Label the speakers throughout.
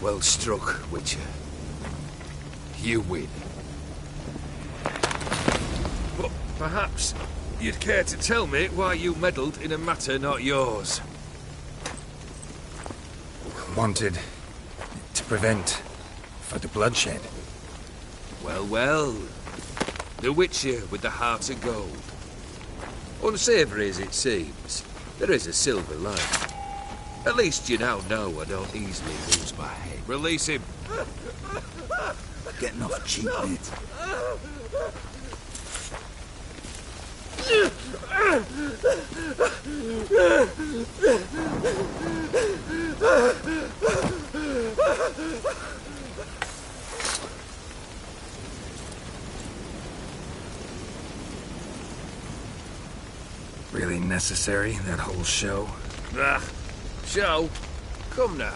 Speaker 1: Well struck, Witcher. You win. But perhaps you'd care to tell me why you meddled in a matter not yours.
Speaker 2: Wanted to prevent further bloodshed.
Speaker 1: Well, well. The Witcher with the heart of gold. Unsavoury as it seems, there is a silver lining. At least you now know I don't easily lose my head. Release him.
Speaker 2: Getting off cheap, mate. Really necessary, that whole show?
Speaker 1: Ah, show? Come now.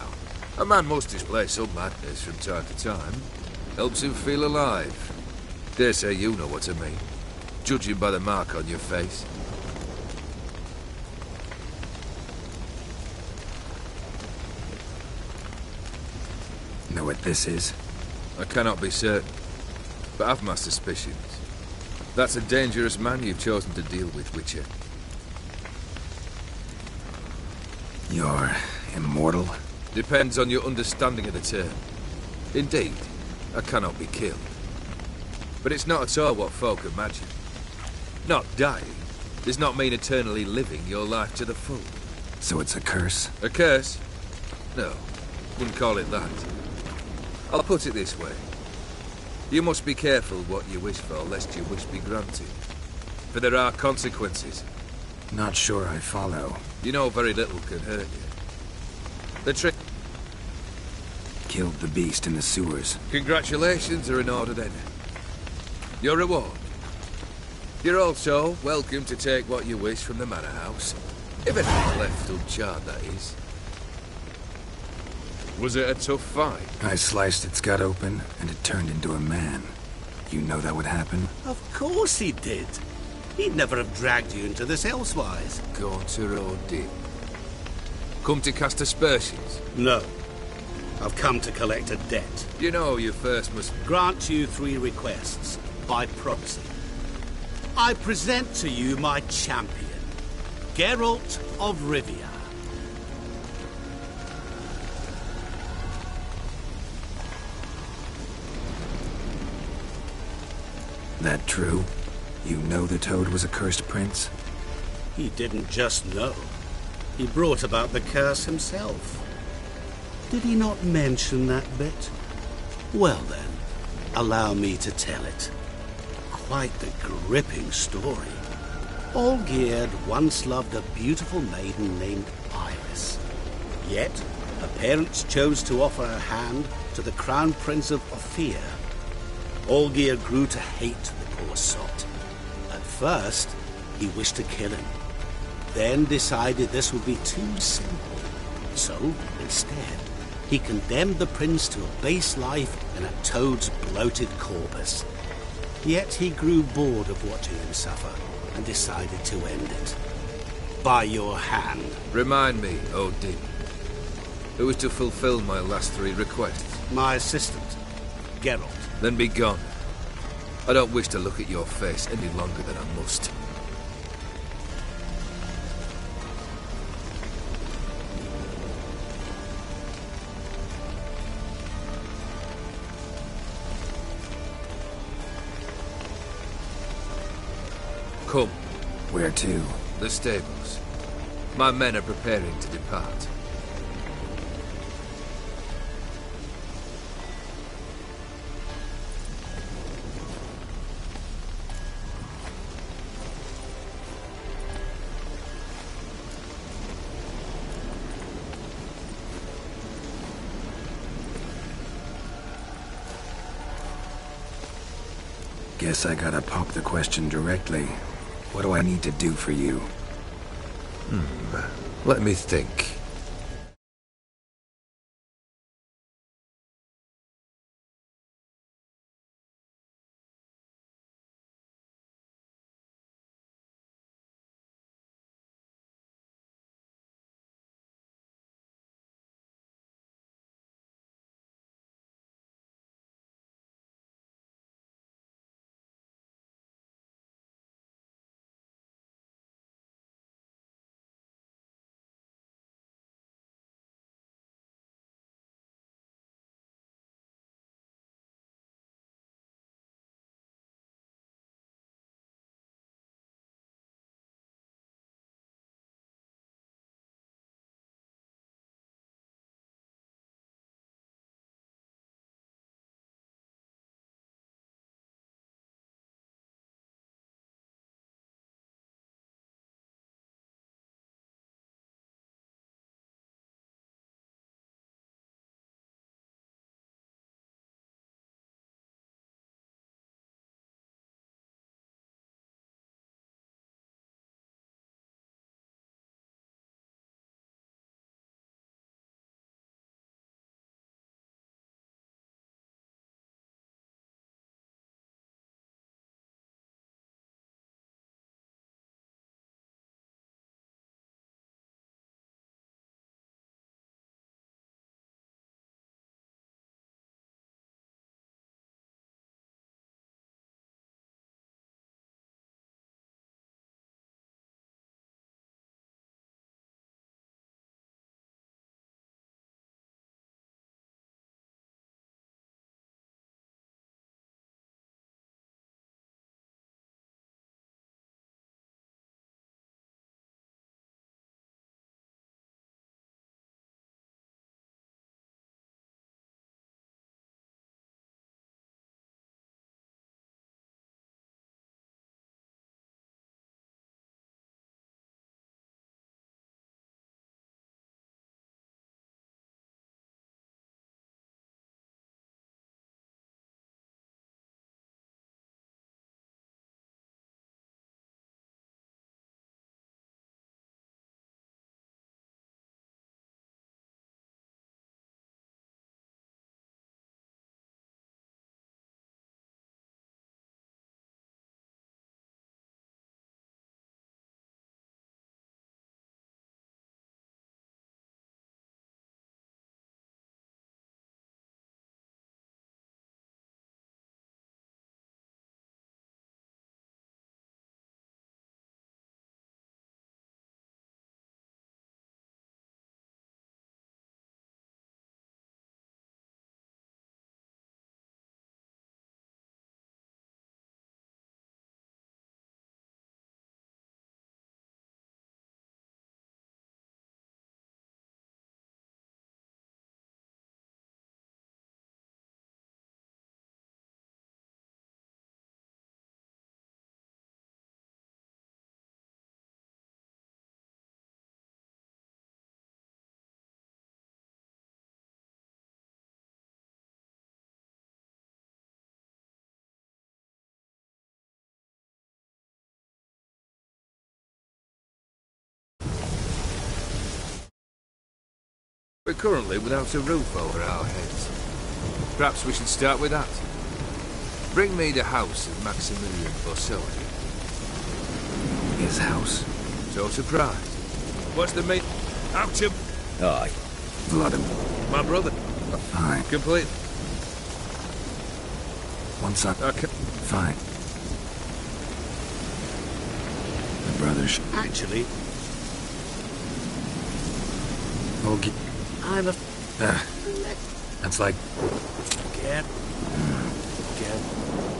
Speaker 1: A man must display some madness from time to time. Helps him feel alive. Dare say you know what I mean. Judging by the mark on your face.
Speaker 2: Know what this is?
Speaker 1: I cannot be certain, but I've my suspicions. That's a dangerous man you've chosen to deal with, Witcher.
Speaker 2: You're immortal?
Speaker 1: Depends on your understanding of the term. Indeed, I cannot be killed. But it's not at all what folk imagine. Not dying does not mean eternally living your life to the full.
Speaker 2: So it's a curse?
Speaker 1: A curse? No, wouldn't call it that. I'll put it this way. You must be careful what you wish for, lest your wish be granted. For there are consequences.
Speaker 2: Not sure I follow.
Speaker 1: You know very little can hurt you. The trick...
Speaker 2: Killed the beast in the sewers.
Speaker 1: Congratulations are in order then. Your reward. You're also welcome to take what you wish from the manor house. If anything's left uncharred, that is. Was it a tough fight?
Speaker 2: I sliced its gut open, and it turned into a man. You know that would happen?
Speaker 3: Of course he did. He'd never have dragged you into this elsewise.
Speaker 1: Gaunter Odin. Come to cast aspersions?
Speaker 3: No. I've come to collect a debt.
Speaker 1: You know you first must...
Speaker 3: Grant you 3 requests, by proxy. I present to you my champion, Geralt of Rivia.
Speaker 2: That true? You know the Toad was a cursed prince?
Speaker 3: He didn't just know. He brought about the curse himself. Did he not mention that bit? Well then, allow me to tell it. Quite the gripping story. Olgierd once loved a beautiful maiden named Iris. Yet, her parents chose to offer her hand to the Crown Prince of Ophir. Olgierd grew to hate the poor sot. At first, he wished to kill him. Then decided this would be too simple. So, instead, he condemned the prince to a base life in a toad's bloated corpus. Yet he grew bored of watching him suffer and decided to end it. By your hand.
Speaker 1: Remind me, Odin. Who is to fulfill my last 3 requests?
Speaker 3: My assistant, Geralt.
Speaker 1: Then be gone. I don't wish to look at your face any longer than I must. Come.
Speaker 2: Where to?
Speaker 1: The stables. My men are preparing to depart.
Speaker 2: Guess I gotta pop the question directly. What do I need to do for you?
Speaker 1: Let me think. We're currently without a roof over our heads. Perhaps we should start with that. Bring me the house of Maximilian Bossoni.
Speaker 2: His house?
Speaker 1: So surprised. What's the meat? Out of...
Speaker 2: Aye. Vladimir.
Speaker 1: My brother.
Speaker 2: Fine.
Speaker 1: Complete.
Speaker 2: One son.
Speaker 1: Okay.
Speaker 2: Fine. The brothers.
Speaker 3: Actually,
Speaker 2: Okay.
Speaker 3: I'm a...
Speaker 2: That's like...
Speaker 3: Get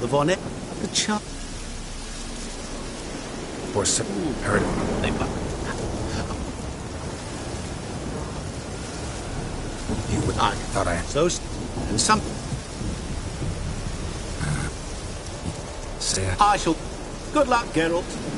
Speaker 3: the Vonnet, the chap.
Speaker 2: Or so... Heard it. You would...
Speaker 3: I
Speaker 2: Thought I...
Speaker 3: so and some.
Speaker 2: Say it.
Speaker 3: I shall. Good luck, Geralt.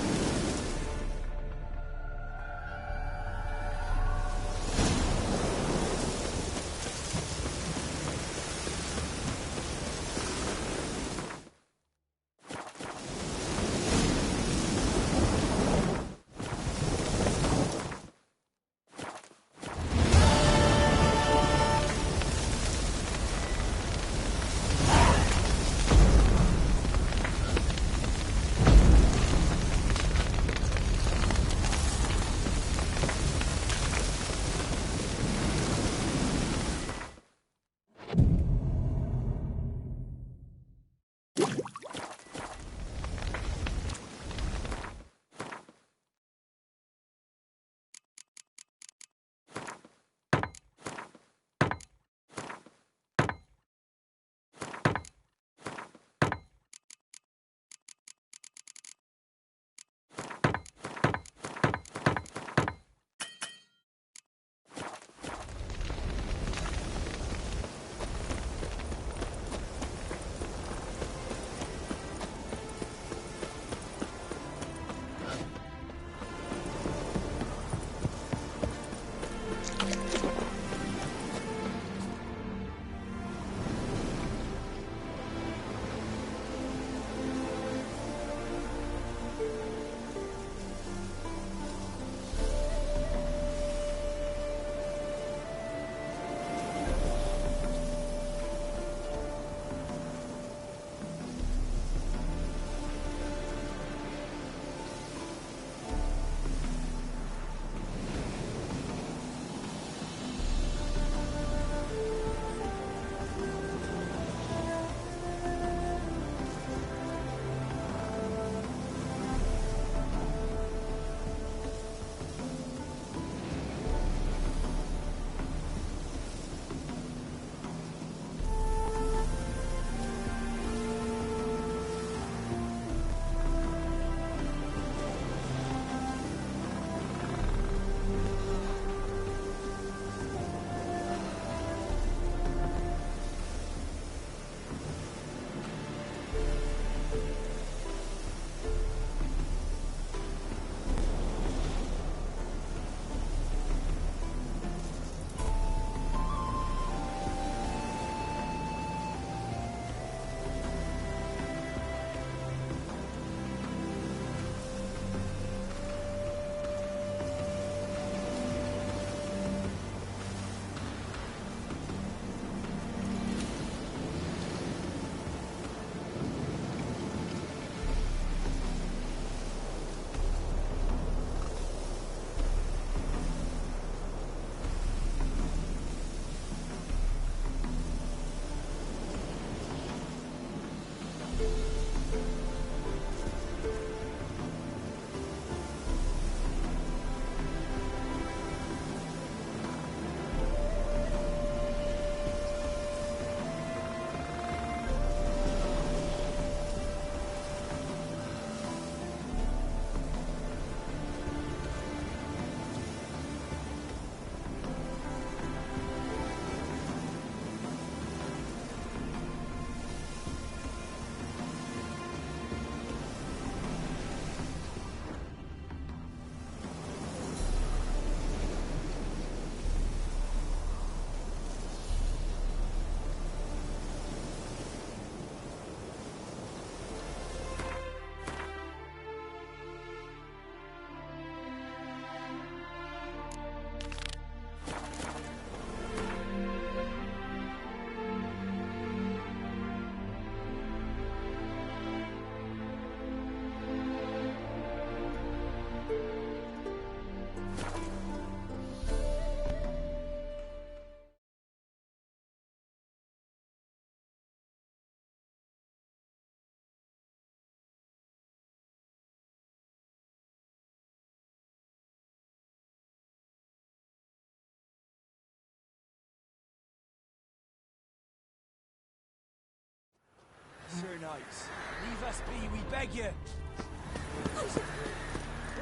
Speaker 4: boys. Leave us be, we beg you.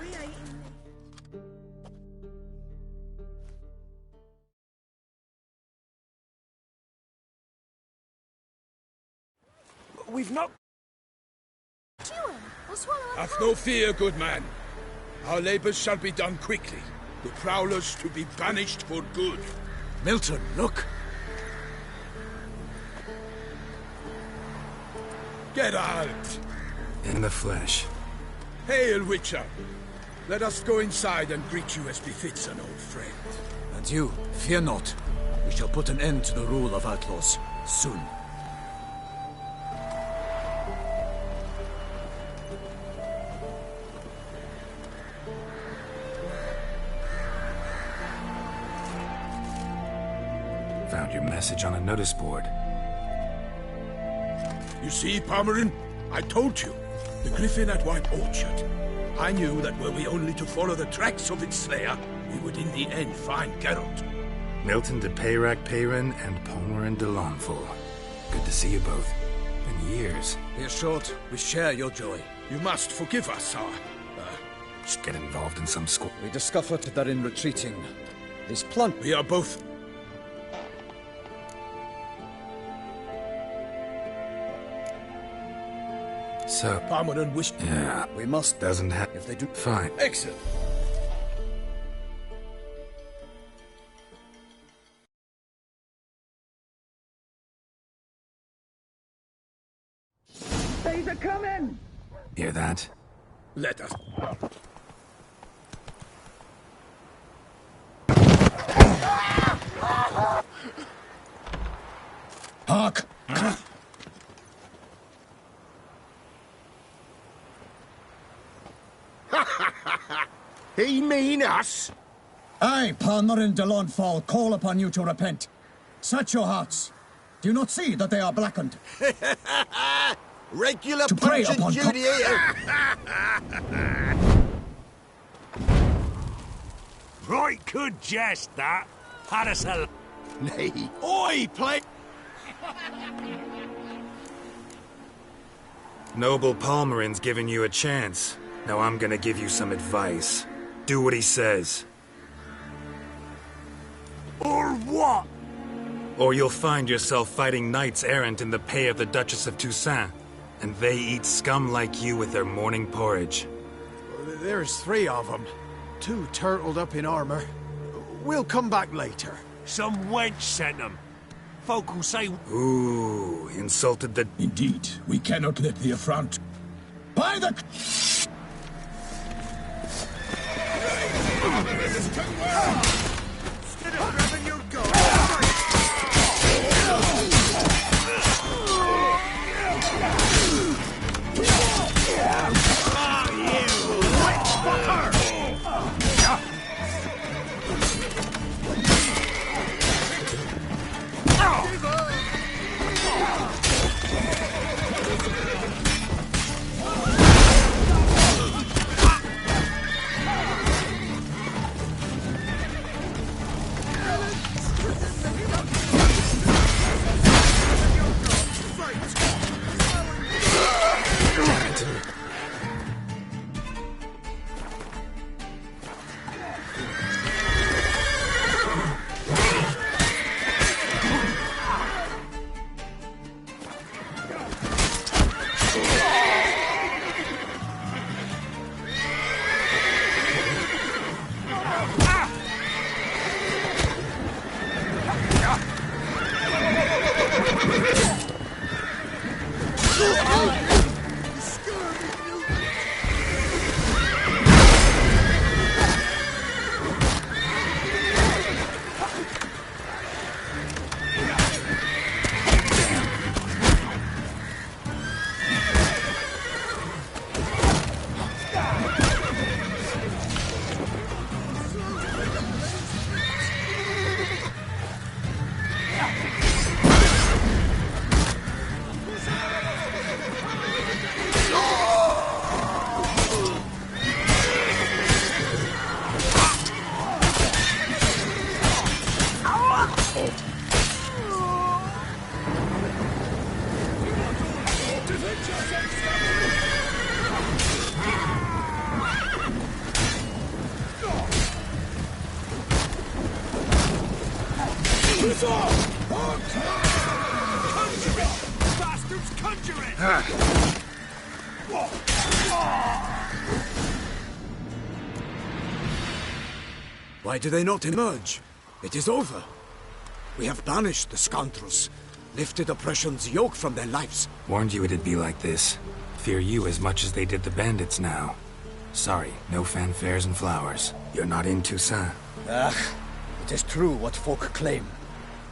Speaker 5: We ain't in
Speaker 4: We've not...
Speaker 6: Have no fear, good man. Our labors shall be done quickly. The prowlers to be banished for good.
Speaker 4: Milton, look!
Speaker 6: Geralt!
Speaker 2: In the flesh.
Speaker 6: Hail, Witcher! Let us go inside and greet you as befits an old friend.
Speaker 4: And you, fear not. We shall put an end to the rule of outlaws, soon.
Speaker 2: Found your message on a notice board.
Speaker 6: You see, Palmerin? I told you. The griffin at White Orchard. I knew that were we only to follow the tracks of its slayer, we would in the end find Geralt.
Speaker 2: Milton de Peyrac Peyrin and Palmerin de Lawnful. Good to see you both. Been years.
Speaker 4: Be assured, we share your joy.
Speaker 6: You must forgive us, sir.
Speaker 2: Just get involved in some school.
Speaker 4: We discovered that in retreating, this plant...
Speaker 6: We are both...
Speaker 2: So...
Speaker 6: Palmerin wished...
Speaker 2: Yeah.
Speaker 4: We must...
Speaker 2: Doesn't have...
Speaker 4: If they do...
Speaker 2: Fine.
Speaker 6: Excellent.
Speaker 5: They's a coming!
Speaker 2: Hear that?
Speaker 6: Let us...
Speaker 4: Hark!
Speaker 7: He mean us?
Speaker 8: I, Palmerin de Lawnfall, call upon you to repent. Set your hearts. Do you not see that they are blackened?
Speaker 7: Regular
Speaker 8: To prey
Speaker 7: punch and
Speaker 8: upon
Speaker 7: duty here.
Speaker 9: Right good jest, that. Had us a...
Speaker 7: Nay. Oi, play...
Speaker 2: Noble Palmerin's giving you a chance. Now I'm gonna give you some advice. Do what he says.
Speaker 9: Or what?
Speaker 2: Or you'll find yourself fighting knights errant in the pay of the Duchess of Toussaint. And they eat scum like you with their morning porridge.
Speaker 7: There's 3 of them. 2 turtled up in armor. We'll come back later.
Speaker 9: Some wench sent them. Folk will say...
Speaker 2: Ooh, insulted the...
Speaker 8: Indeed, we cannot let the affront. By the...
Speaker 7: Instead of grabbing your gun...
Speaker 4: Why do they not emerge? It is over. We have banished the scoundrels, lifted oppression's yoke from their lives.
Speaker 2: Warned you it'd be like this. Fear you as much as they did the bandits now. Sorry, no fanfares and flowers. You're not in Toussaint.
Speaker 7: It is true what folk claim.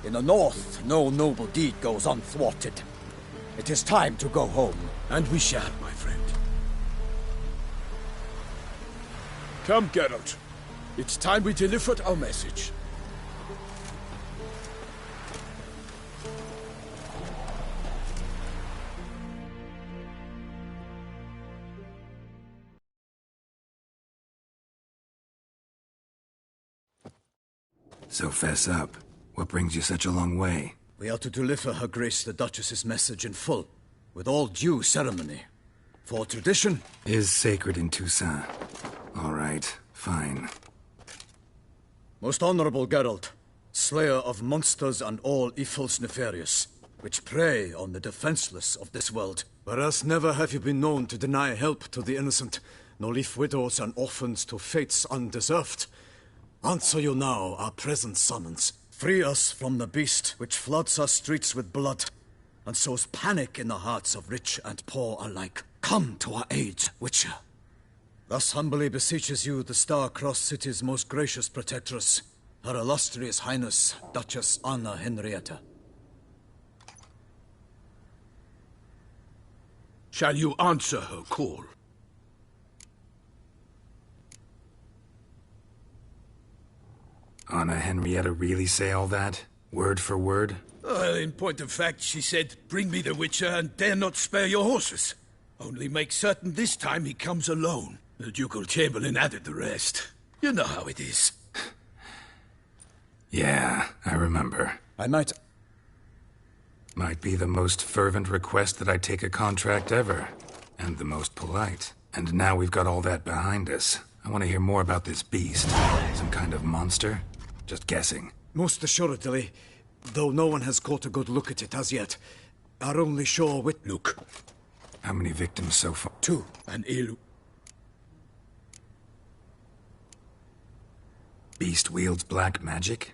Speaker 7: In the north, no noble deed goes unthwarted. It is time to go home.
Speaker 6: And we shall, my friend. Come, Geralt. It's time we delivered our message.
Speaker 2: So fess up. What brings you such a long way?
Speaker 4: We are to deliver Her Grace the Duchess's message in full, with all due ceremony. For tradition
Speaker 2: is sacred in Toussaint. All right, fine.
Speaker 4: Most honorable Geralt, slayer of monsters and all evils nefarious, which prey on the defenseless of this world. Whereas never have you been known to deny help to the innocent, nor leave widows and orphans to fates undeserved. Answer you now our present summons. Free us from the beast which floods our streets with blood, and sows panic in the hearts of rich and poor alike. Come to our aid, Witcher. Thus humbly beseeches you the Star-Crossed City's most gracious protectress, Her Illustrious Highness, Duchess Anna Henrietta.
Speaker 6: Shall you answer her call?
Speaker 2: Anna Henrietta really say all that? Word for word?
Speaker 6: Well, in point of fact, she said, "Bring me the Witcher and dare not spare your horses. Only make certain this time he comes alone." The Ducal Chamberlain added the rest. You know how it is.
Speaker 2: Yeah, I remember.
Speaker 4: Might
Speaker 2: be the most fervent request that I take a contract ever. And the most polite. And now we've got all that behind us. I want to hear more about this beast. Some kind of monster? Just guessing.
Speaker 4: Most assuredly, though no one has caught a good look at it as yet. Our only sure wit...
Speaker 6: Look.
Speaker 2: How many victims so far?
Speaker 4: 2.
Speaker 6: An ill...
Speaker 2: Beast wields black magic?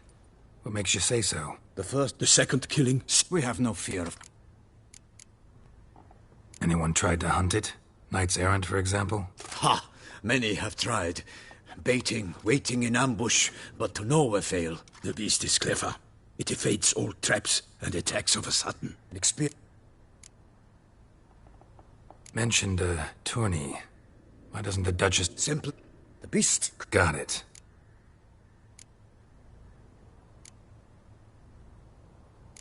Speaker 2: What makes you say so?
Speaker 6: The second killing...
Speaker 4: We have no fear of...
Speaker 2: Anyone tried to hunt it? Knights errant, for example?
Speaker 4: Ha! Many have tried. Baiting, waiting in ambush, but to no avail.
Speaker 6: The beast is clever. It evades all traps and attacks of a sudden.
Speaker 2: Mentioned a tourney. Why doesn't the Duchess...
Speaker 4: Simply... The beast...
Speaker 2: Got it.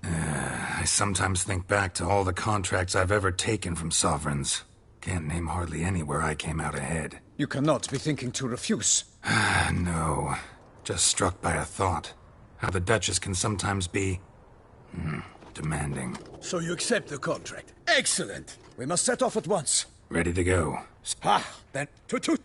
Speaker 2: I sometimes think back to all the contracts I've ever taken from sovereigns. Can't name hardly any where I came out ahead.
Speaker 7: You cannot be thinking to refuse.
Speaker 2: No. Just struck by a thought. How the Duchess can sometimes be... demanding.
Speaker 6: So you accept the contract. Excellent!
Speaker 7: We must set off at once.
Speaker 2: Ready to go.
Speaker 7: Then toot.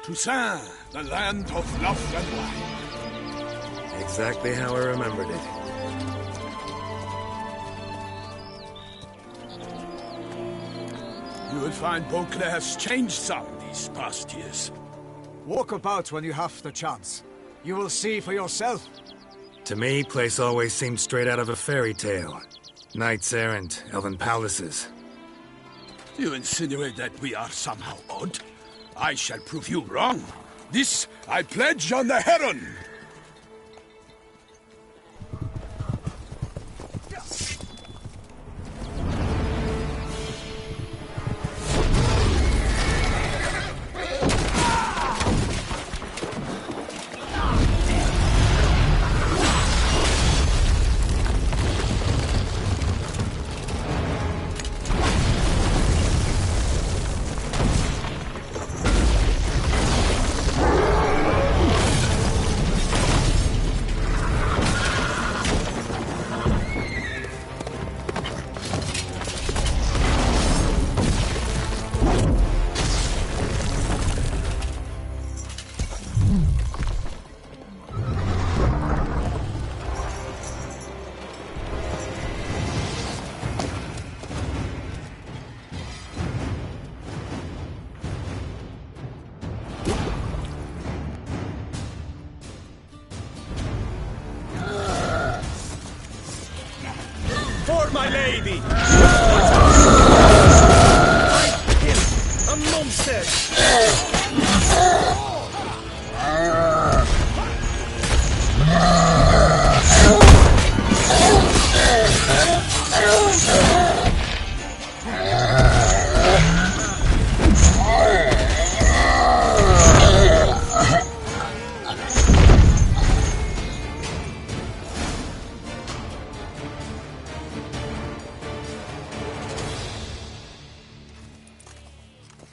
Speaker 6: Toussaint, the land of love and wine.
Speaker 2: Exactly how I remembered it.
Speaker 6: You will find Beauclair's changed some these past years.
Speaker 4: Walk about when you have the chance. You will see for yourself.
Speaker 2: To me, place always seemed straight out of a fairy tale. Knights errant, elven palaces.
Speaker 6: You insinuate that we are somehow odd? I shall prove you wrong. This I pledge on the Heron. For my lady! A monster!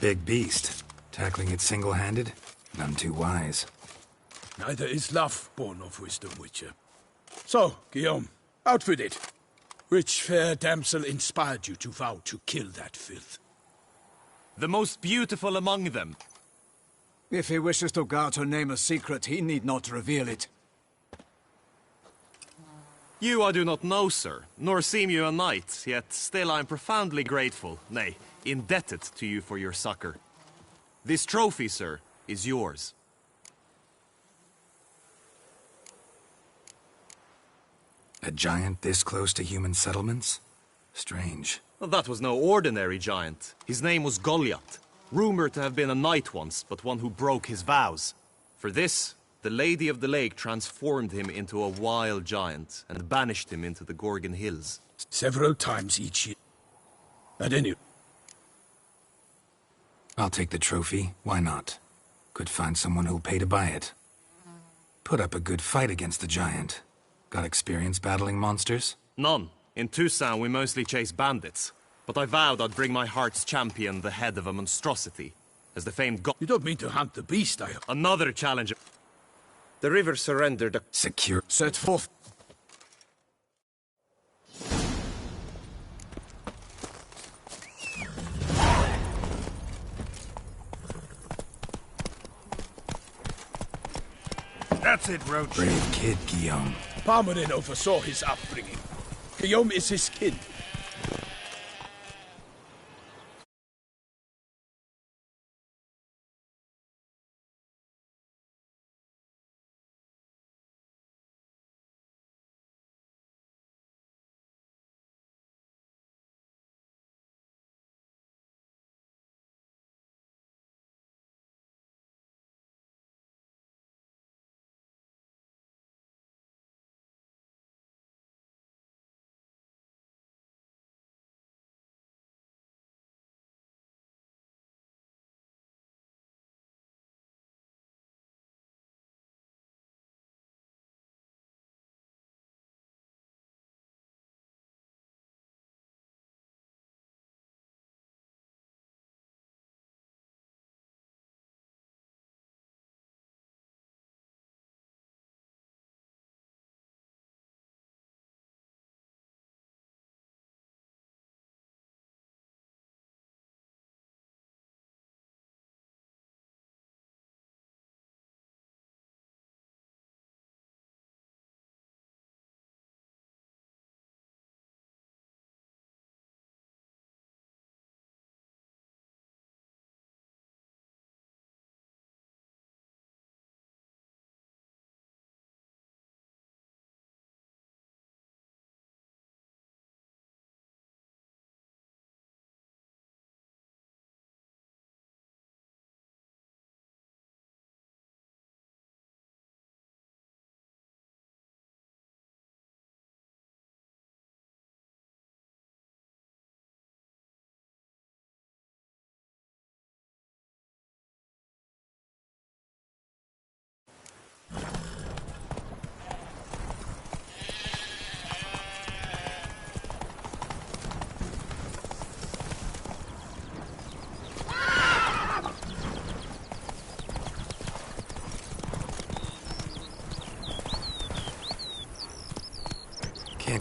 Speaker 2: Big beast. Tackling it single-handed? None too wise.
Speaker 6: Neither is love born of wisdom, Witcher. So, Guillaume, out with it. Which fair damsel inspired you to vow to kill that filth?
Speaker 10: The most beautiful among them.
Speaker 4: If he wishes to guard her name a secret, he need not reveal it.
Speaker 10: You I do not know, sir, nor seem you a knight, yet still I am profoundly grateful, nay, indebted to you for your succor. This trophy, sir, is yours.
Speaker 2: A giant this close to human settlements? Strange.
Speaker 10: Well, that was no ordinary giant. His name was Goliath, rumored to have been a knight once, but one who broke his vows. For this, the Lady of the Lake transformed him into a wild giant and banished him into the Gorgon Hills.
Speaker 6: Several times each year. At any...
Speaker 2: I'll take the trophy. Why not? Could find someone who'll pay to buy it. Put up a good fight against the giant. Got experience battling monsters?
Speaker 10: None. In Toussaint, we mostly chase bandits. But I vowed I'd bring my heart's champion the head of a monstrosity. As the famed god...
Speaker 6: You don't mean to hunt the beast, I...
Speaker 10: Another challenger.
Speaker 1: The river surrendered a...
Speaker 2: Secure.
Speaker 4: Set forth.
Speaker 9: That's it, Roach.
Speaker 2: Brave kid, Guillaume.
Speaker 6: Parmanin oversaw his upbringing. Guillaume is his kin.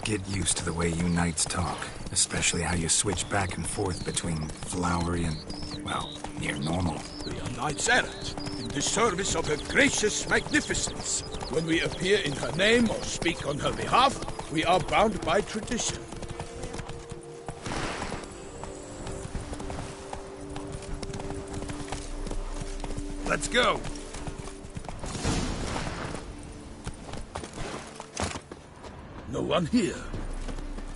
Speaker 2: get used to the way you knights talk, especially how you switch back and forth between flowery and, well, near normal.
Speaker 6: We are knights errant, in the service of her gracious magnificence. When we appear in her name or speak on her behalf, we are bound by tradition.
Speaker 1: Let's go.
Speaker 6: No one here.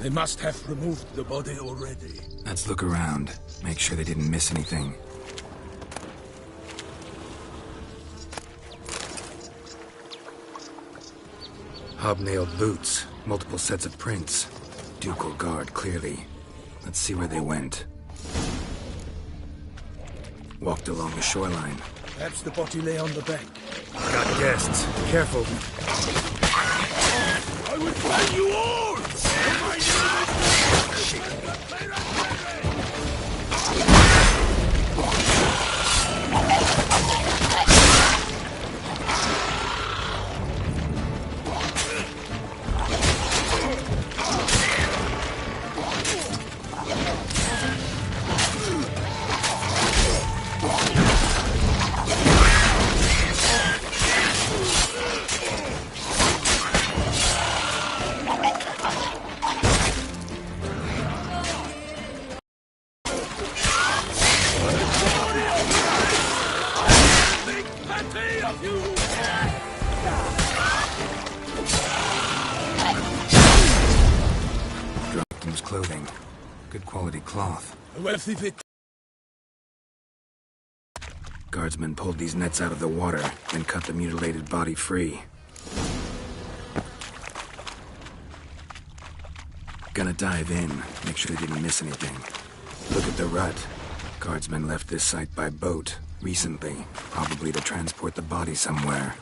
Speaker 6: They must have removed the body already.
Speaker 2: Let's look around. Make sure they didn't miss anything. Hobnailed boots. Multiple sets of prints. Ducal guard, clearly. Let's see where they went. Walked along the shoreline.
Speaker 6: Perhaps the body lay on the bank.
Speaker 2: Got guests. Careful.
Speaker 6: I will find you all!
Speaker 2: Dropped him his clothing. Good quality cloth.
Speaker 6: A wealthy bit.
Speaker 2: Guardsmen pulled these nets out of the water, then cut the mutilated body free. Gonna dive in, make sure they didn't miss anything. Look at the rut. Guardsmen left this site by boat recently, probably to transport the body somewhere.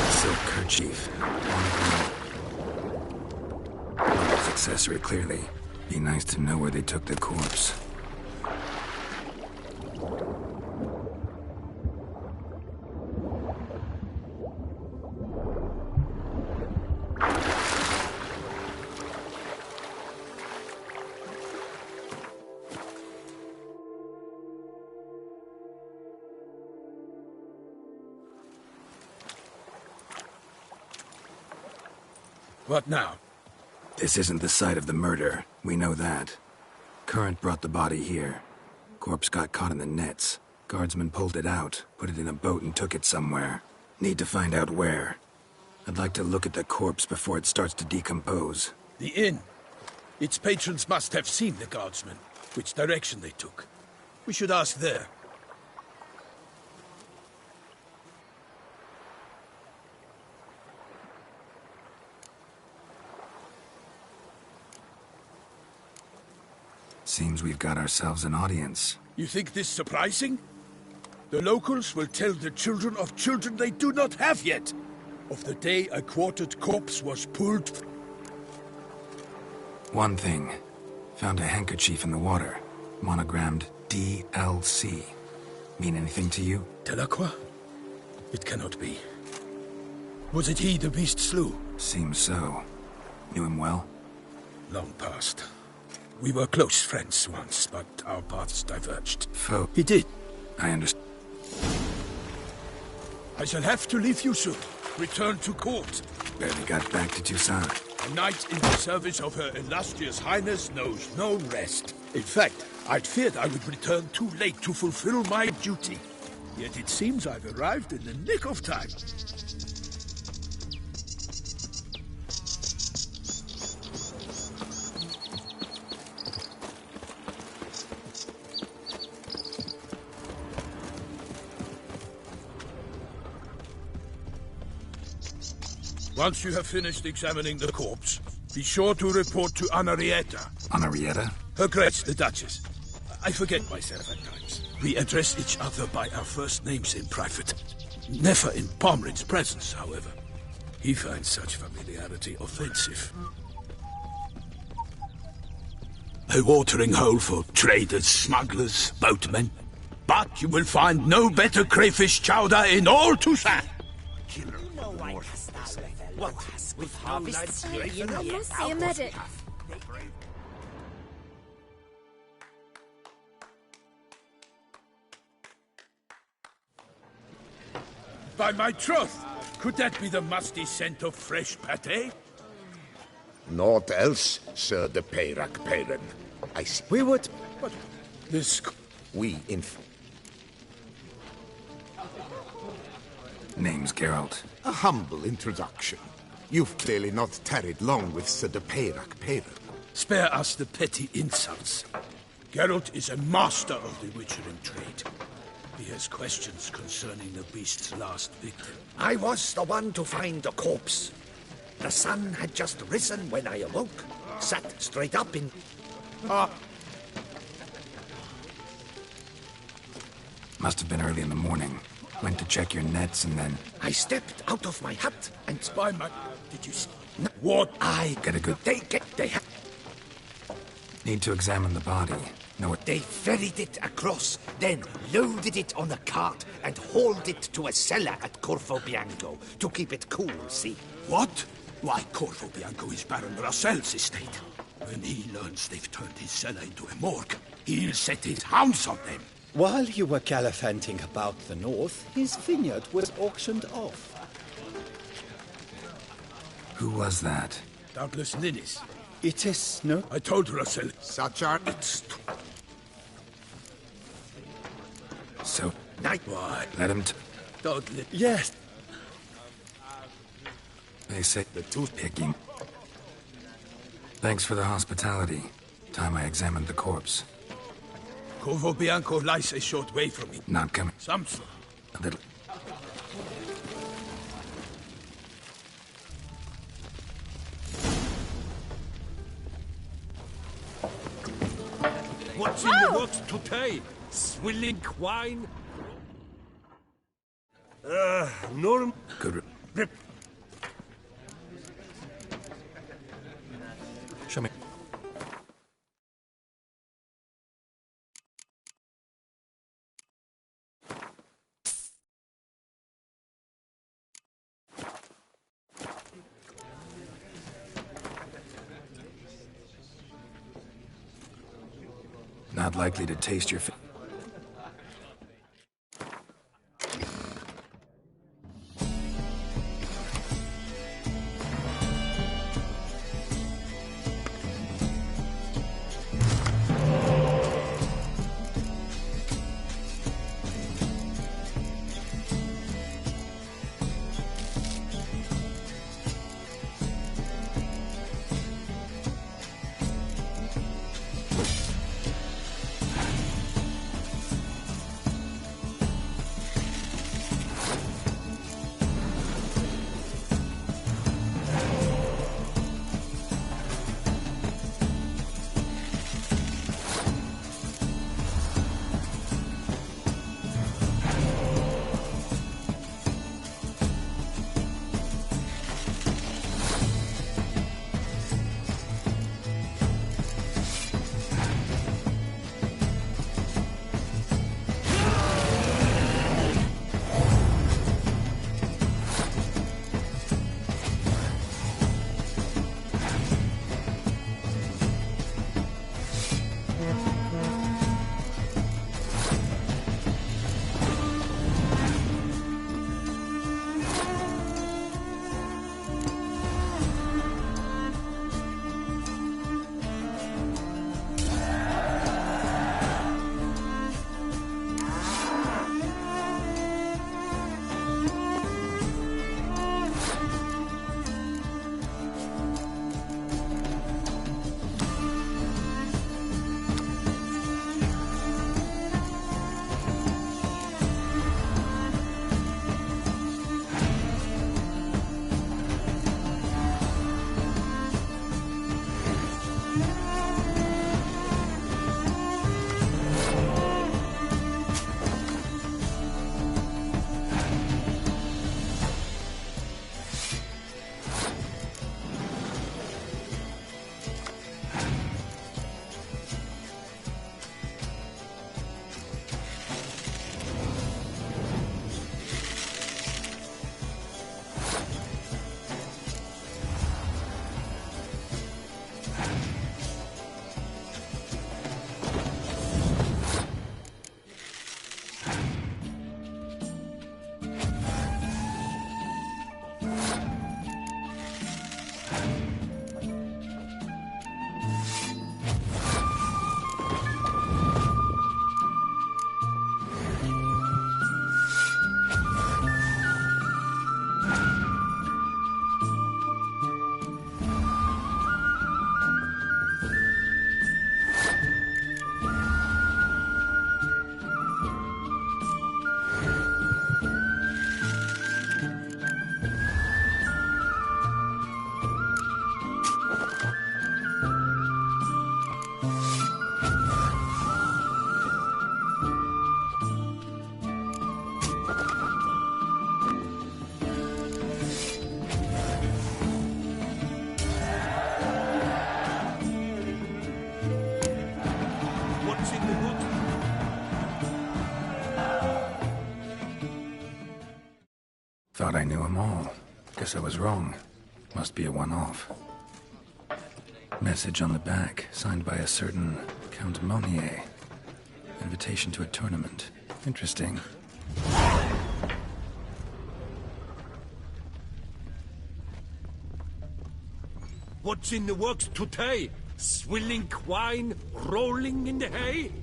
Speaker 2: Silk kerchief. His accessory, clearly. Be nice to know where they took the corpse.
Speaker 6: What now?
Speaker 2: This isn't the site of the murder. We know that. Current brought the body here. Corpse got caught in the nets. Guardsmen pulled it out, put it in a boat and took it somewhere. Need to find out where. I'd like to look at the corpse before it starts to decompose.
Speaker 6: The inn. Its patrons must have seen the guardsmen, which direction they took. We should ask there.
Speaker 2: Seems we've got ourselves an audience.
Speaker 6: You think this surprising? The locals will tell the children of children they do not have yet, of the day a quartered corpse was pulled.
Speaker 2: One thing. Found a handkerchief in the water. Monogrammed DLC. Mean anything to you?
Speaker 6: Delacroix? It cannot be. Was it he the beast slew?
Speaker 2: Seems so. Knew him well?
Speaker 6: Long past. We were close friends once, but our paths diverged.
Speaker 2: Foe.
Speaker 6: He did.
Speaker 2: I understand.
Speaker 6: I shall have to leave you soon. Return to court.
Speaker 2: Barely got back to Toussaint.
Speaker 6: A knight in the service of her illustrious highness knows no rest. In fact, I'd feared I would return too late to fulfill my duty. Yet it seems I've arrived in the nick of time. Once you have finished examining the corpse, be sure to report to Anarietta.
Speaker 2: Anarietta?
Speaker 6: Her Grace, the Duchess. I forget myself at times. We address each other by our first names in private. Never in Pomrin's presence, however. He finds such familiarity offensive. A watering hole for traders, smugglers, boatmen. But you will find no better crayfish chowder in all Toussaint.
Speaker 11: I must see a medic.
Speaker 6: By my troth, could that be the musty scent of fresh pâté?
Speaker 12: Naught else, Sir de Peyrac Peyren. I see.
Speaker 4: We would...
Speaker 6: But this...
Speaker 12: We
Speaker 2: Name's Geralt.
Speaker 12: A humble introduction. You've clearly not tarried long with Sir de Peyrac Peyren.
Speaker 6: Spare us the petty insults. Geralt is a master of the witchering trade. He has questions concerning the beast's last victim.
Speaker 13: I was the one to find the corpse. The sun had just risen when I awoke. Sat straight up in...
Speaker 2: Must have been early in the morning. Went to check your nets and then...
Speaker 13: I stepped out of my hut and...
Speaker 6: By my... Did you see?
Speaker 13: What? I...
Speaker 2: Get a good...
Speaker 13: They
Speaker 2: Need to examine the body. Know it.
Speaker 13: They ferried it across, then loaded it on a cart and hauled it to a cellar at Corvo Bianco to keep it cool, see?
Speaker 6: What? Why, Corvo Bianco is Baron Rassel's estate. When he learns they've turned his cellar into a morgue, he'll set his hounds on them.
Speaker 3: While you were gallivanting about the north, his vineyard was auctioned off.
Speaker 2: Who was that?
Speaker 6: Doubtless Ninnis.
Speaker 3: It is no...
Speaker 6: I told Rassel.
Speaker 12: Such are...
Speaker 6: It's...
Speaker 2: So...
Speaker 13: Night.
Speaker 6: Why?
Speaker 2: Let him...
Speaker 6: Don't let...
Speaker 3: Yes.
Speaker 2: They say the toothpicking. Thanks for the hospitality. Time I examined the corpse.
Speaker 6: Corvo Bianco lies a short way from me.
Speaker 2: Not coming.
Speaker 6: Some sort.
Speaker 2: A little...
Speaker 9: What's in the works today? Swilling wine? Norm...
Speaker 2: Good...
Speaker 9: Rip.
Speaker 2: Show me. Not likely to taste your... I knew them all. Guess I was wrong. Must be a one-off. Message on the back, signed by a certain Count Monnier. Invitation to a tournament. Interesting.
Speaker 9: What's in the works today? Swilling wine, rolling in the hay?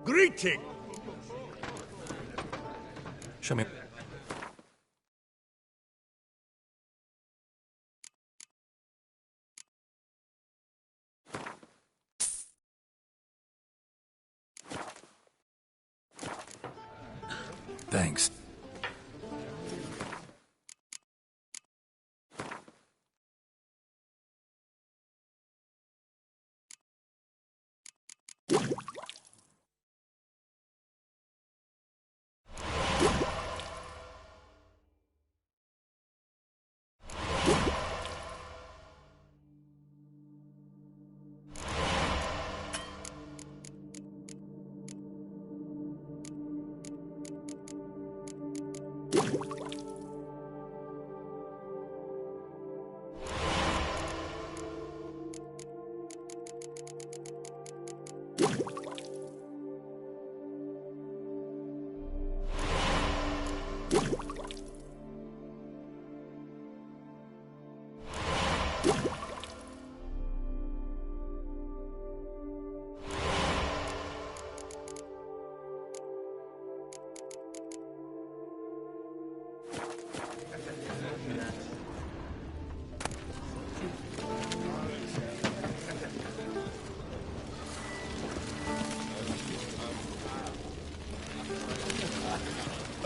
Speaker 9: Greeting!
Speaker 2: Show me. Thanks.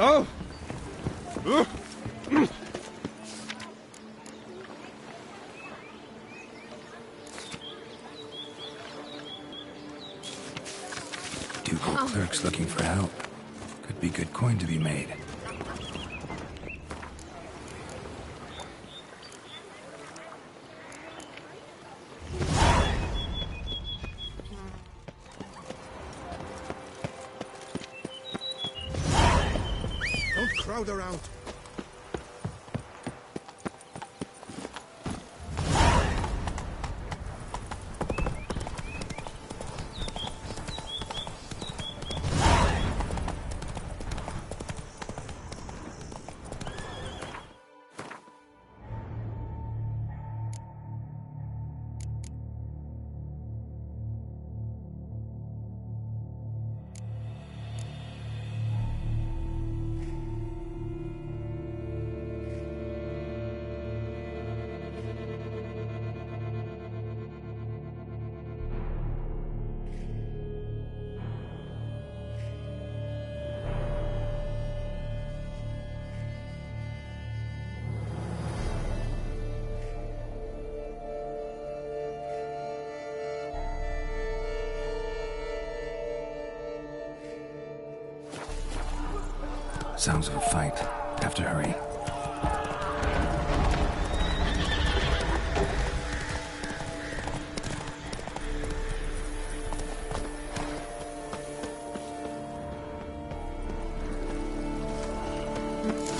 Speaker 6: Oh!
Speaker 2: Ducal clerks looking for help. Could be good coin to be made.
Speaker 12: Don't crowd around.
Speaker 2: Sounds of a fight. Have to hurry.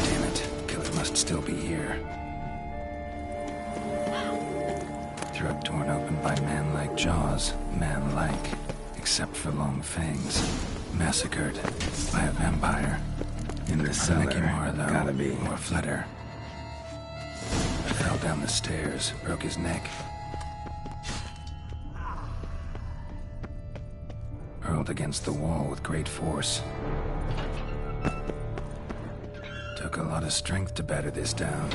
Speaker 2: Damn it. Killer must still be here. Throat torn open by man-like jaws. Man-like. Except for long fangs. Massacred by a vampire. In the cellar, gotta be. Or Fletter. Fell down the stairs, broke his neck. Hurled against the wall with great force. Took a lot of strength to batter this down.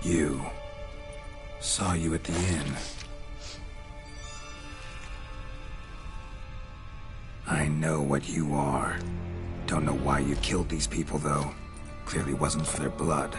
Speaker 2: You. Saw you at the inn. I know what you are. Don't know why you killed these people, though. Clearly wasn't for their blood.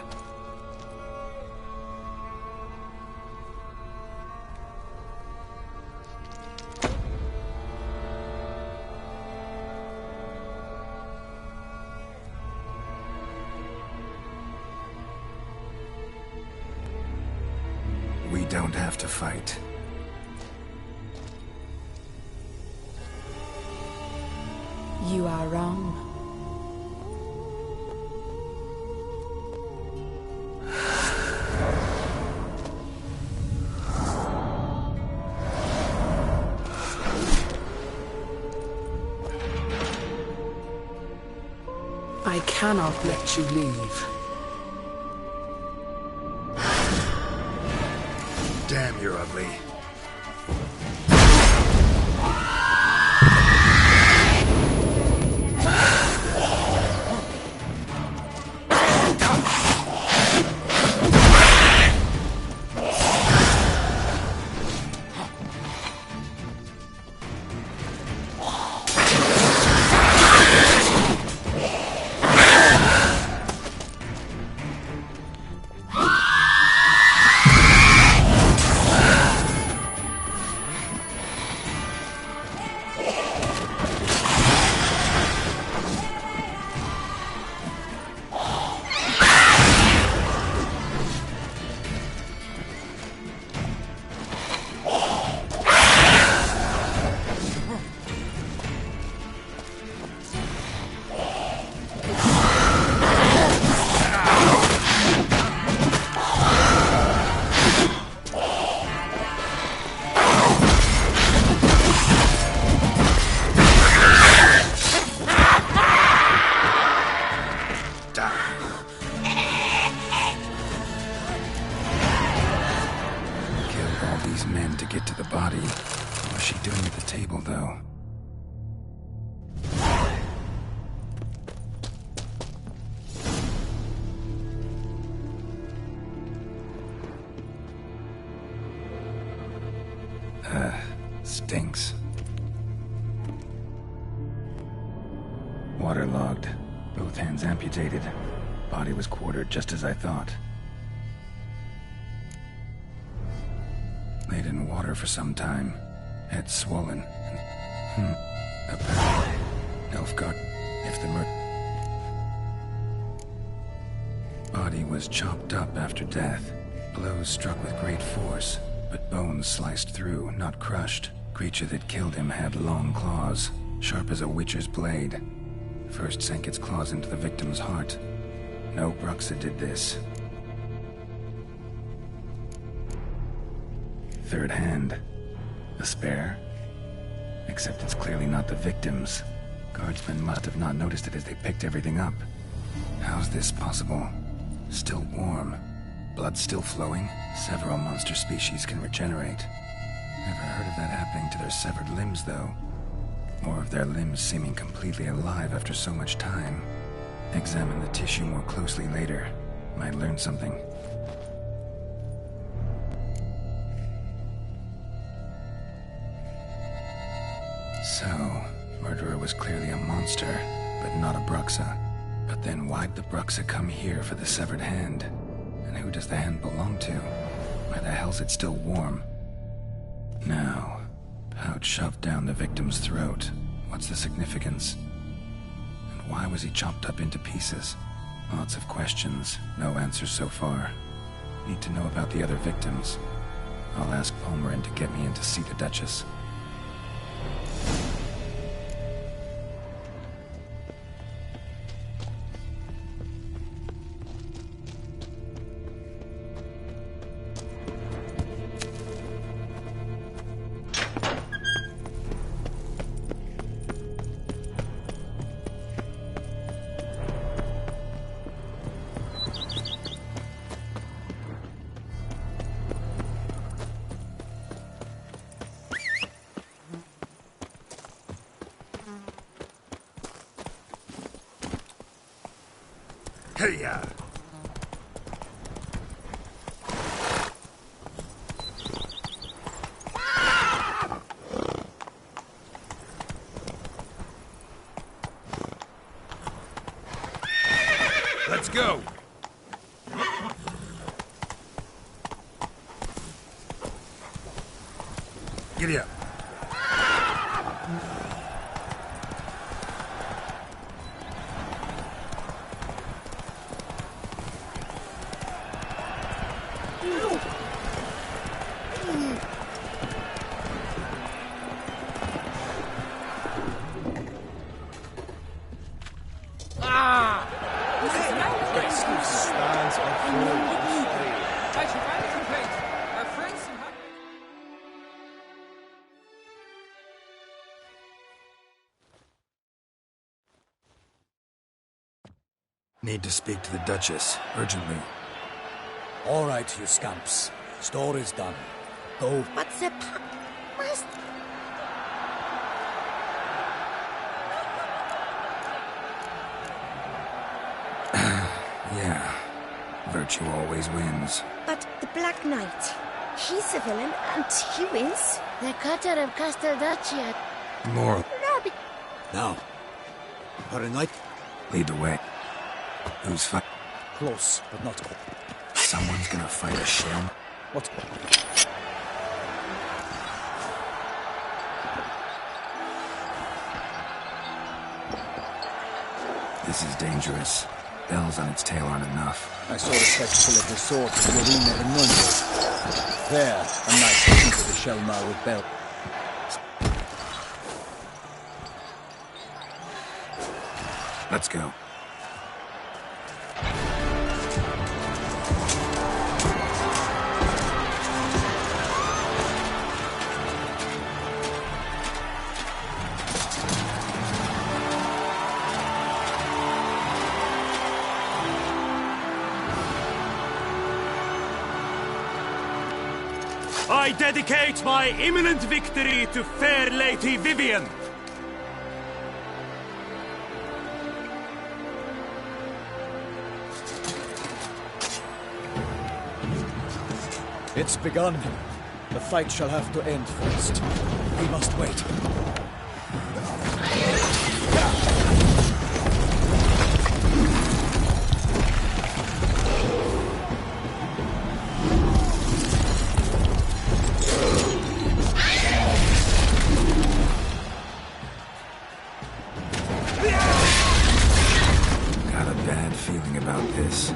Speaker 2: We don't have to fight.
Speaker 14: You are wrong. I cannot let you leave.
Speaker 2: Damn, you're ugly. Stinks. Waterlogged. Both hands amputated. Body was quartered just as I thought. Laid in water for some time. Head swollen. Apparently, Elfgard, if the body was chopped up after death. Blows struck with great force, but bones sliced through, not crushed. Creature that killed him had long claws, sharp as a witcher's blade. First sank its claws into the victim's heart. No Bruxa did this. Third hand. A spare? Except it's clearly not the victim's. Guardsmen must have not noticed it as they picked everything up. How's this possible? Still warm. Blood still flowing? Several monster species can regenerate. Never heard of that happening to their severed limbs, though. Or of their limbs seeming completely alive after so much time. Examine the tissue more closely later. Might learn something. So, murderer was clearly a monster, but not a Bruxa. But then why'd the Bruxa come here for the severed hand? And who does the hand belong to? Why the hell's it still warm? Now, pouch shoved down the victim's throat. What's the significance? And why was he chopped up into pieces? Lots of questions, no answers so far. Need to know about the other victims. I'll ask Palmerin to get me in to see the Duchess.
Speaker 12: Hey-ya!
Speaker 1: go.
Speaker 2: Giddy up. Need to speak to the Duchess, urgently.
Speaker 7: All right, you scamps. Story's done. Go.
Speaker 11: But the must...
Speaker 2: Yeah. Virtue always wins.
Speaker 11: But the Black Knight, he's a villain and he wins. The cutter of Castelduccia.
Speaker 2: Moral.
Speaker 11: Rabbit.
Speaker 7: Now. Her knight.
Speaker 2: Lead the way. Who's fight?
Speaker 7: Close, but not close.
Speaker 2: Someone's gonna fight a sham?
Speaker 7: What?
Speaker 2: This is dangerous. Bells on its tail aren't enough.
Speaker 7: I saw the spectacle of the sword of Yorina and Nunez. There, a knight into the Shelmar with bell.
Speaker 2: Let's go.
Speaker 9: I dedicate my imminent victory to fair Lady Vivian.
Speaker 7: It's begun. The fight shall have to end first. We must wait.
Speaker 2: Got a bad feeling about this.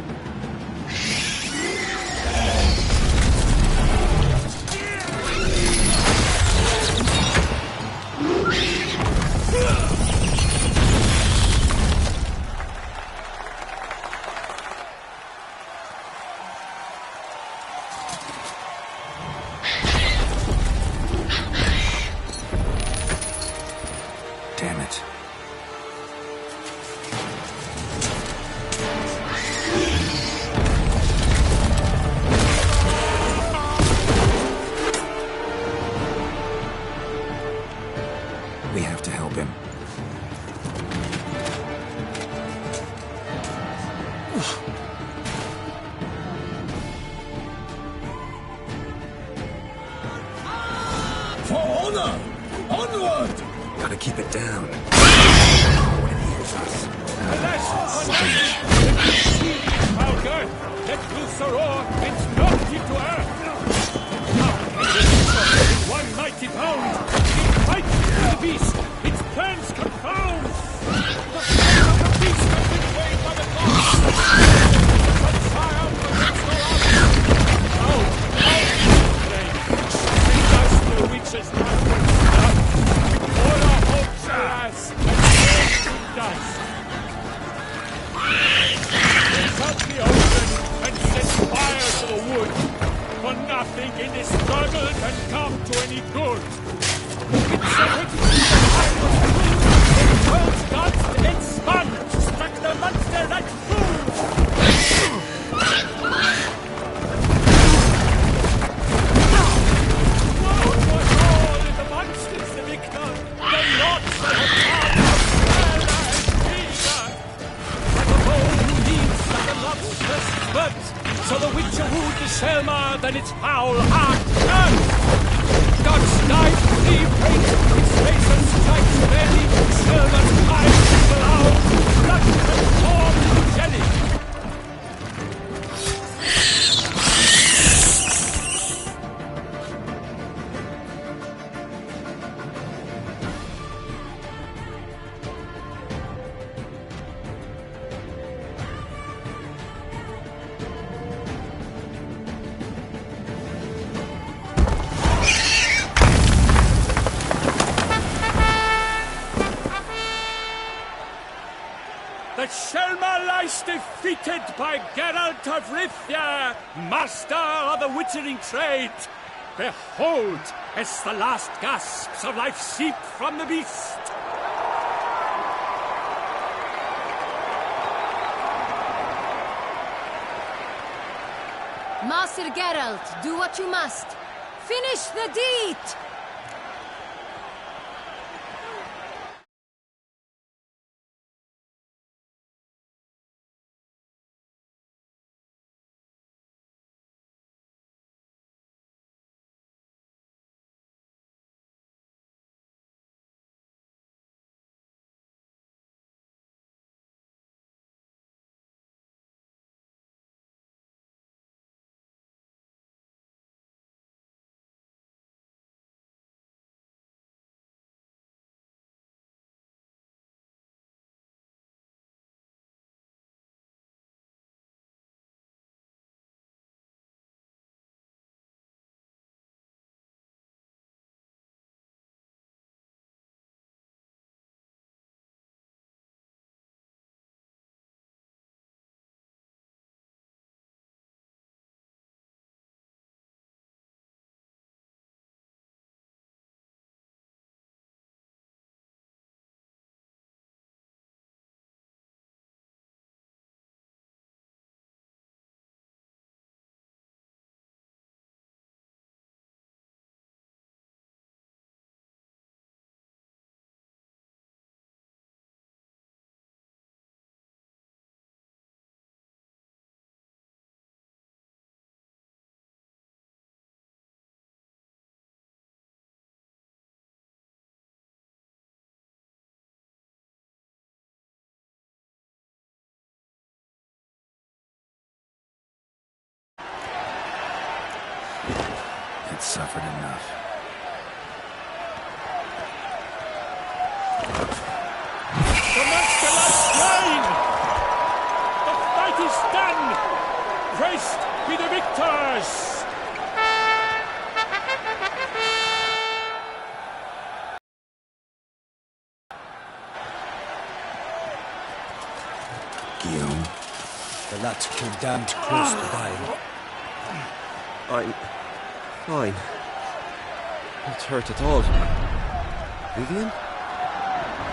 Speaker 2: Damn it. We have to help him.
Speaker 8: For honor! Onward!
Speaker 2: Gotta keep it down. When it hears us.
Speaker 9: Falcon, let loose the roar and knock him to earth. Now, in one mighty bound, it fights the beast, its plans confound. The fire of the beast has been weighed by the gods. The triumph against the army. Out, send us the witches now. All our hopes, alas, and turned to dust. Cut the open and set fire to the wood, for nothing in this struggle can come to any good. It's a victory that I was true, the world's gods and spun, struck the monster like fools. Woe was all in the monsters, the victor, the lords that have come, Bella and Peter. Like a bow who leads like a lobster's spurt, so the witcher wooed the Shelmar, then its foul heart burst. God's knife, leave hate, its razor strikes barely, Shelmar's eyes people out, blood and form jelly. was defeated by Geralt of Rivia, master of the witchering trade. Behold, as the last gasps of life seep from the beast.
Speaker 15: Master Geralt, do what you must. Finish the deed!
Speaker 2: It's suffered enough.
Speaker 9: The monster lies slain! The fight is done! Praised be the victors!
Speaker 2: Guillaume?
Speaker 7: The lad came damned close to dying.
Speaker 16: I'm fine. Not hurt at all. Vivian?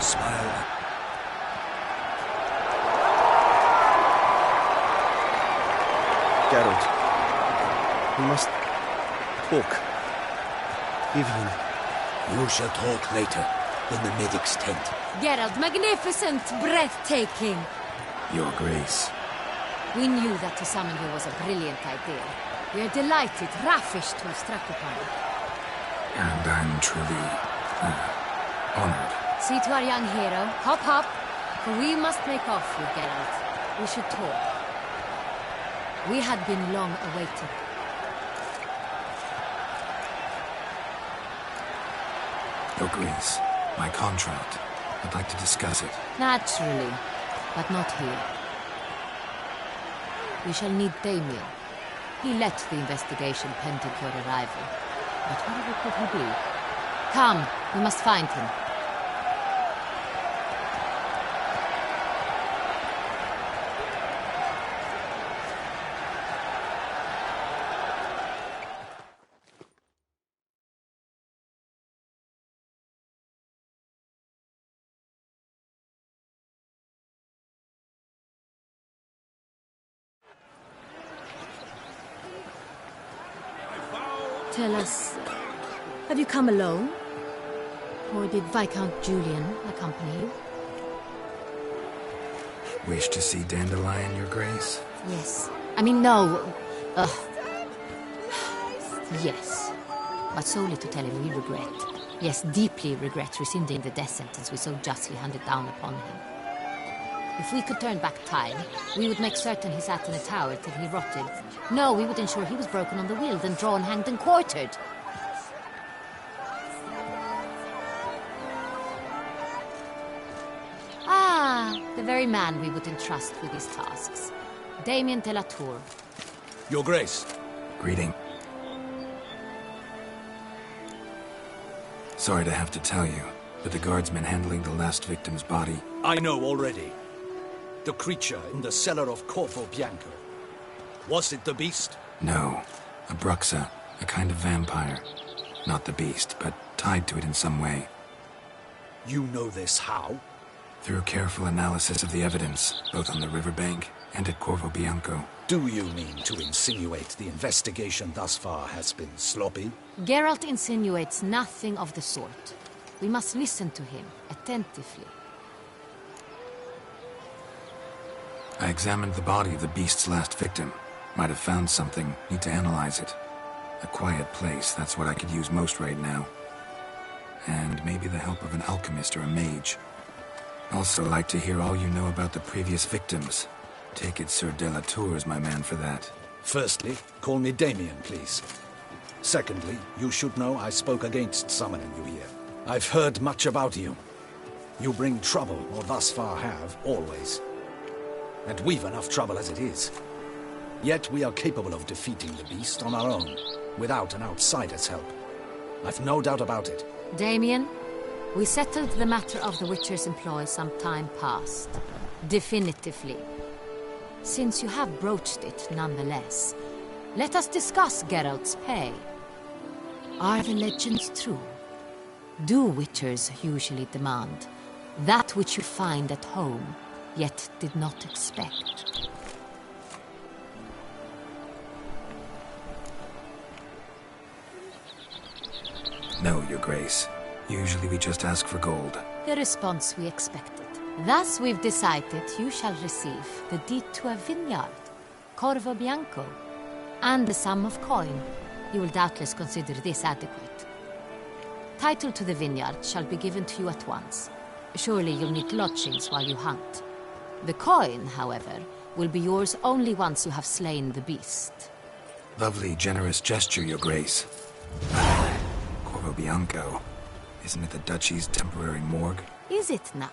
Speaker 7: Smile.
Speaker 16: Geralt. We must talk. Vivian.
Speaker 7: You shall talk later, in the medic's tent.
Speaker 15: Geralt, magnificent, breathtaking.
Speaker 2: Your Grace.
Speaker 15: We knew that to summon you was a brilliant idea. We are delighted, ravished to have struck upon it.
Speaker 2: And I'm truly honored.
Speaker 15: See to our young hero. Hop, hop. For we must make off with Geralt. We should talk. We had been long awaited.
Speaker 2: Your Grace, my contract. I'd like to discuss it.
Speaker 15: Naturally, but not here. We shall need Damien. He let the investigation pending your arrival. But whoever could he be? Come, we must find him. Tell us, have you come alone? Or did Viscount Julian accompany you?
Speaker 2: Wish to see Dandelion, Your Grace?
Speaker 15: Yes. I mean, no. Yes. But solely to tell him we regret. Yes, deeply regret rescinding the death sentence we so justly handed down upon him. If we could turn back time, we would make certain he sat in a tower till he rotted. No, we would ensure he was broken on the wheel, then drawn, hanged, and quartered. Ah, the very man we would entrust with these tasks. Damien de la Tour.
Speaker 4: Your Grace.
Speaker 2: Greeting. Sorry to have to tell you, but the guardsmen handling the last victim's body...
Speaker 4: I know already.
Speaker 7: the creature in the cellar of Corvo Bianco? Was it the beast?
Speaker 2: No. A Bruxa, a kind of vampire. Not the beast, but tied to it in some way.
Speaker 7: You know this how?
Speaker 2: Through careful analysis of the evidence, both on the riverbank and at Corvo Bianco.
Speaker 7: Do you mean to insinuate the investigation thus far has been sloppy?
Speaker 15: Geralt insinuates nothing of the sort. We must listen to him attentively.
Speaker 2: I examined the body of the beast's last victim. Might have found something. Need to analyze it. A quiet place, that's what I could use most right now. And maybe the help of an alchemist or a mage. Also like to hear all you know about the previous victims. Take it Sir de la Tour is my man for that.
Speaker 7: Firstly, call me Damien, please. Secondly, you should know I spoke against summoning you here. I've heard much about you. You bring trouble, or thus far have, always. And we've enough trouble as it is. Yet we are capable of defeating the beast on our own, without an outsider's help. I've no doubt about it.
Speaker 15: Damien, we settled the matter of the Witcher's employ some time past. Definitively. Since you have broached it nonetheless, let us discuss Geralt's pay. Are the legends true? Do Witchers usually demand that which you find at home, yet did not expect?
Speaker 2: No, Your Grace. Usually we just ask for gold.
Speaker 15: The response we expected. Thus we've decided you shall receive the deed to a vineyard, Corvo Bianco, and the sum of coin. You will doubtless consider this adequate. Title to the vineyard shall be given to you at once. Surely you'll need lodgings while you hunt. The coin, however, will be yours only once you have slain the beast.
Speaker 2: Lovely, generous gesture, Your Grace. Corvo Bianco. Isn't it the Duchy's temporary morgue?
Speaker 15: Is it now?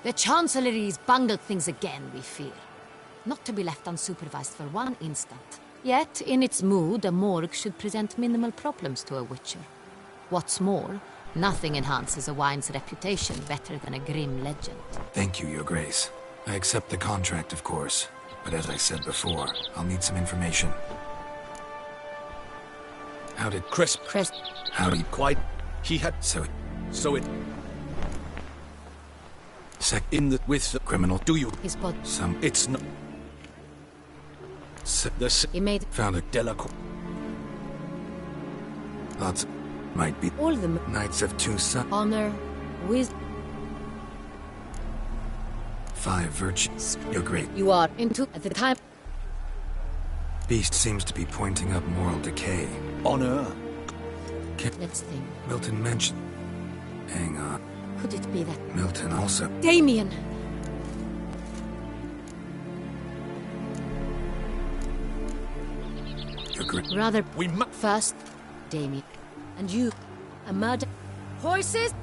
Speaker 15: The Chancellery's bungled things again, we fear. Not to be left unsupervised for one instant. Yet, in its mood, a morgue should present minimal problems to a Witcher. What's more, nothing enhances a wine's reputation better than a grim legend.
Speaker 2: Thank you, Your Grace. I accept the contract, of course. But as I said before, I'll need some information. How did...
Speaker 7: Chris.
Speaker 2: How did...
Speaker 7: Quite... He had... So it... In the... With the... Criminal... Do you...
Speaker 15: His body...
Speaker 2: Some...
Speaker 7: It's not...
Speaker 15: He made...
Speaker 2: Found a...
Speaker 7: Delacour...
Speaker 2: Lots... Might be...
Speaker 15: All the...
Speaker 2: Knights of two sons...
Speaker 15: Honor... Wisdom...
Speaker 2: 5 virtues. You're great.
Speaker 15: You are into... At the time...
Speaker 2: Beast seems to be pointing up moral decay.
Speaker 7: Honor...
Speaker 15: Let's think.
Speaker 2: Milton mentioned... Hang on.
Speaker 15: Could it be that...
Speaker 2: Milton also...
Speaker 15: Damien!
Speaker 2: You're great.
Speaker 15: Rather... First, Damien. And you... A murder... Horses?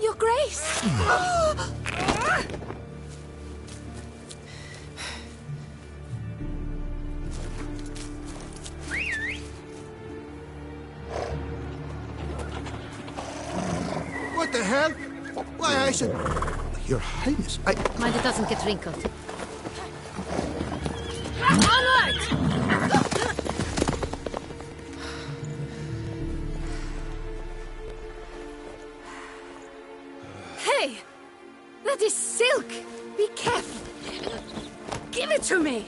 Speaker 15: Your Grace!
Speaker 12: What the hell? Why, I said... Your Highness,
Speaker 15: Mind it doesn't get wrinkled. Onward! Hey! That is silk! Be careful! Give it to me!